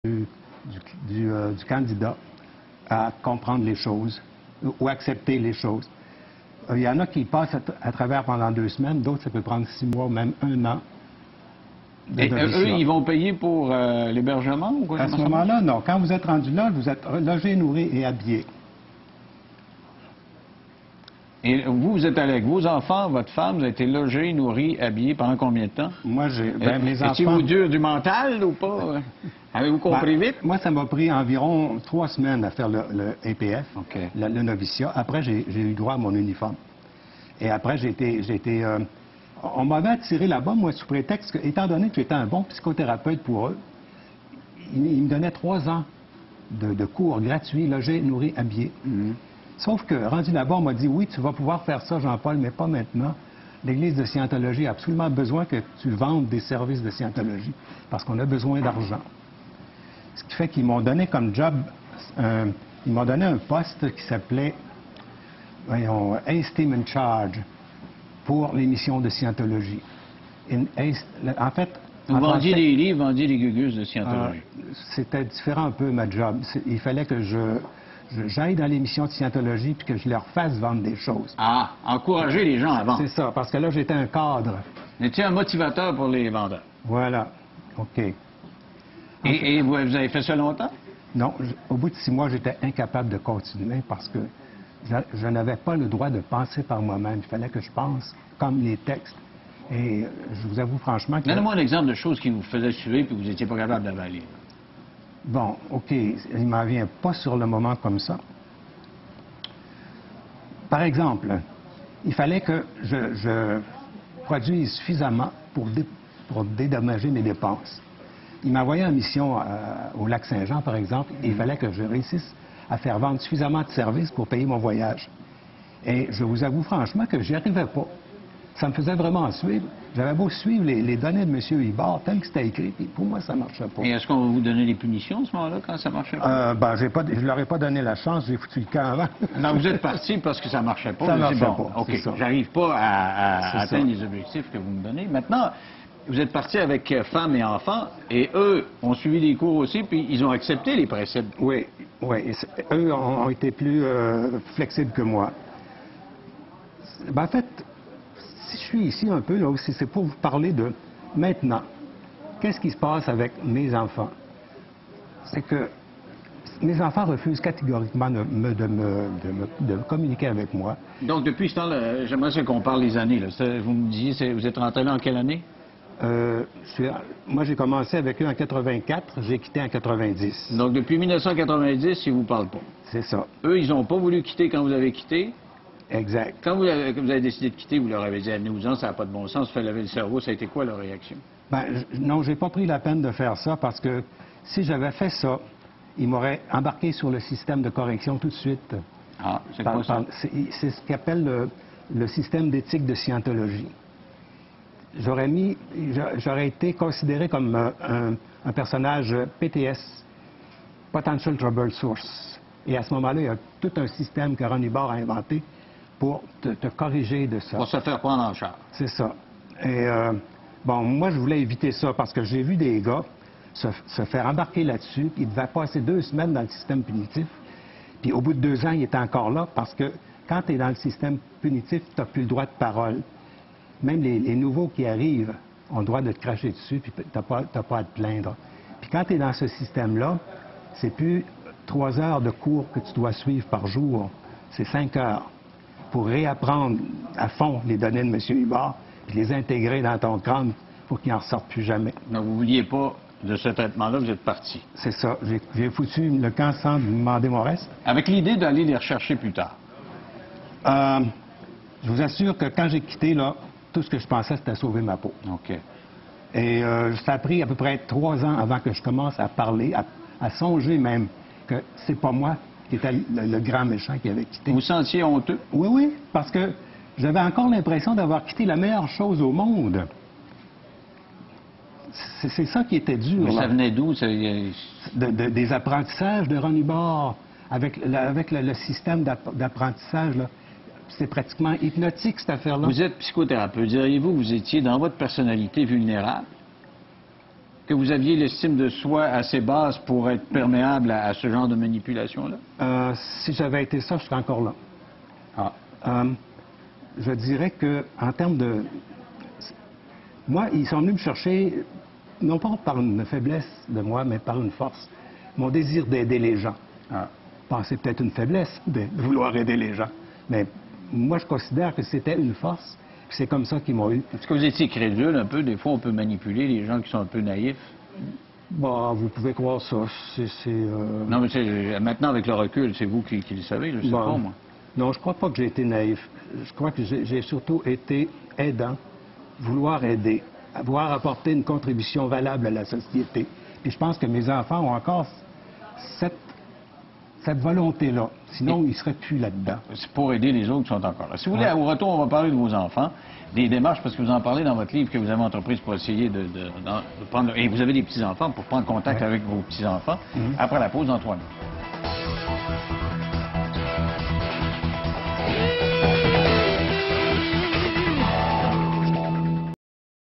du candidat à comprendre les choses ou accepter les choses. Il y en a qui passent à travers pendant 2 semaines, d'autres, ça peut prendre 6 mois, même 1 an. Et eux, ils vont payer pour l'hébergement ou quoi? À ce moment-là, non. Quand vous êtes rendu là, vous êtes logé, nourri et habillé. Et vous êtes allé avec vos enfants, votre femme, vous avez été logé, nourri, habillé pendant combien de temps? Moi, mes enfants... Étiez-vous dur du mental ou pas? Avez-vous compris vite? Moi, ça m'a pris environ 3 semaines à faire le APF, le noviciat. Après, j'ai eu droit à mon uniforme. Et après, on m'avait attiré là-bas, moi, sous prétexte que, étant donné que j'étais un bon psychothérapeute pour eux, ils me donnaient 3 ans de cours gratuits, logés, nourris, habillés. Sauf que, rendu là-bas, on m'a dit, oui, tu vas pouvoir faire ça, Jean-Paul, mais pas maintenant. L'Église de Scientologie a absolument besoin que tu vendes des services de Scientologie, parce qu'on a besoin d'argent. Ce qui fait qu'ils m'ont donné comme job, ils m'ont donné un poste qui s'appelait, voyons, Ace Team in Charge, pour les missions de Scientologie. En fait... Vous vendiez des livres, vous vendiez des gugus de Scientologie. C'était différent un peu, ma job. Il fallait que j'aille dans les missions de Scientologie puis que je leur fasse vendre des choses. Ah, encourager les gens à vendre. C'est ça, parce que là, j'étais un cadre. Vous étiez un motivateur pour les vendeurs. Voilà. OK. Et vous avez fait ça longtemps? Non. Au bout de 6 mois, j'étais incapable de continuer parce que je n'avais pas le droit de penser par moi-même. Il fallait que je pense comme les textes. Et je vous avoue franchement que... Donnez-moi un exemple de choses qui vous faisaient suer et que vous n'étiez pas capable d'avaler. Bon, OK, il ne m'en vient pas sur le moment comme ça. Par exemple, il fallait que je produise suffisamment pour dédommager mes dépenses. Il m'envoyait en mission au Lac-Saint-Jean, par exemple, et il fallait que je réussisse à faire vendre suffisamment de services pour payer mon voyage. Et je vous avoue franchement que j'y arrivais pas. Ça me faisait vraiment suivre. J'avais beau suivre les données de M. Hibard, tel que c'était écrit, puis pour moi, ça ne marchait pas. Et est-ce qu'on va vous donner des punitions à ce moment-là, quand ça ne marchait pas? Je ne leur ai pas donné la chance, j'ai foutu le camp avant. Non, vous êtes parti parce que ça ne marchait pas. Ça ne marchait bon, pas. OK, j'arrive pas à atteindre les objectifs que vous me donnez. Maintenant, vous êtes parti avec femmes et enfants, et eux ont suivi des cours aussi, puis ils ont accepté les préceptes. Oui, oui. Eux ont été plus flexibles que moi. En fait, si je suis ici un peu, là aussi, c'est pour vous parler de maintenant. Qu'est-ce qui se passe avec mes enfants? C'est que mes enfants refusent catégoriquement de communiquer avec moi. Donc, depuis ce temps-là, j'aimerais qu'on parle des années. Là. Vous me disiez, vous êtes rentré là en quelle année? Moi, j'ai commencé avec eux en 84, j'ai quitté en 90. Donc, depuis 1990, ils ne vous parlent pas? C'est ça. Eux, ils n'ont pas voulu quitter quand vous avez quitté? Exact. Quand vous avez décidé de quitter, vous leur avez dit, allez-vous-en, ça n'a pas de bon sens, fait lever le cerveau, ça a été quoi leur réaction? Non, j'ai pas pris la peine de faire ça parce que si j'avais fait ça, ils m'auraient embarqué sur le système de correction tout de suite. Ah, c'est quoi ça? C'est ce qu'appelle le système d'éthique de Scientologie. J'aurais été considéré comme un personnage PTS, Potential Trouble Source. Et à ce moment-là, il y a tout un système que Ron Hibard a inventé pour te corriger de ça. Pour se faire prendre en charge. C'est ça. Et moi, je voulais éviter ça parce que j'ai vu des gars se faire embarquer là-dessus, puis ils devaient passer 2 semaines dans le système punitif. Puis au bout de 2 ans, ils étaient encore là parce que quand tu es dans le système punitif, tu n'as plus le droit de parole. Même les nouveaux qui arrivent ont le droit de te cracher dessus, puis tu n'as pas à te plaindre. Puis quand tu es dans ce système-là, c'est plus 3 heures de cours que tu dois suivre par jour, c'est 5 heures pour réapprendre à fond les données de M. Hibard puis les intégrer dans ton crâne pour qu'ils n'en ressortent plus jamais. Donc, vous ne vouliez pas de ce traitement-là, vous êtes parti. C'est ça. J'ai foutu le camp sans me demander mon reste. Avec l'idée d'aller les rechercher plus tard. Je vous assure que quand j'ai quitté, là, tout ce que je pensais, c'était sauver ma peau. OK. Et ça a pris à peu près 3 ans avant que je commence à parler, à songer même que c'est pas moi qui était le grand méchant qui avait quitté. Vous vous sentiez honteux? Oui, oui, parce que j'avais encore l'impression d'avoir quitté la meilleure chose au monde. C'est ça qui était dur. Mais ça venait d'où? Des apprentissages de Ron Hibard. Avec le système d'apprentissage, c'est pratiquement hypnotique, cette affaire-là. Vous êtes psychothérapeute. Diriez-vous que vous étiez dans votre personnalité vulnérable? que vous aviez l'estime de soi assez basse pour être perméable à ce genre de manipulation-là? Si j'avais été ça, je serais encore là. Ah. Je dirais que en termes de... Moi, ils sont venus me chercher, non pas par une faiblesse de moi, mais par une force. Mon désir d'aider les gens. Ah. Bon, c'est peut-être une faiblesse de vouloir aider les gens. Mais moi, je considère que c'était une force. C'est comme ça qu'ils m'ont eu. Est-ce que vous étiez crédule un peu? Des fois, on peut manipuler les gens qui sont un peu naïfs. Bon, vous pouvez croire ça. Non, mais maintenant, avec le recul, c'est vous qui le savez, je sais pas, moi. Non, je crois pas que j'ai été naïf. Je crois que j'ai surtout été aidant, vouloir aider, vouloir apporter une contribution valable à la société. Puis je pense que mes enfants ont encore cette volonté-là. Sinon, ils ne seraient plus là-dedans. C'est pour aider les autres qui sont encore là. Si vous voulez, au retour, on va parler de vos enfants, des démarches, parce que vous en parlez dans votre livre que vous avez entreprise pour essayer de prendre... Et vous avez des petits-enfants pour prendre contact avec vos petits-enfants. Après la pause, Antoine.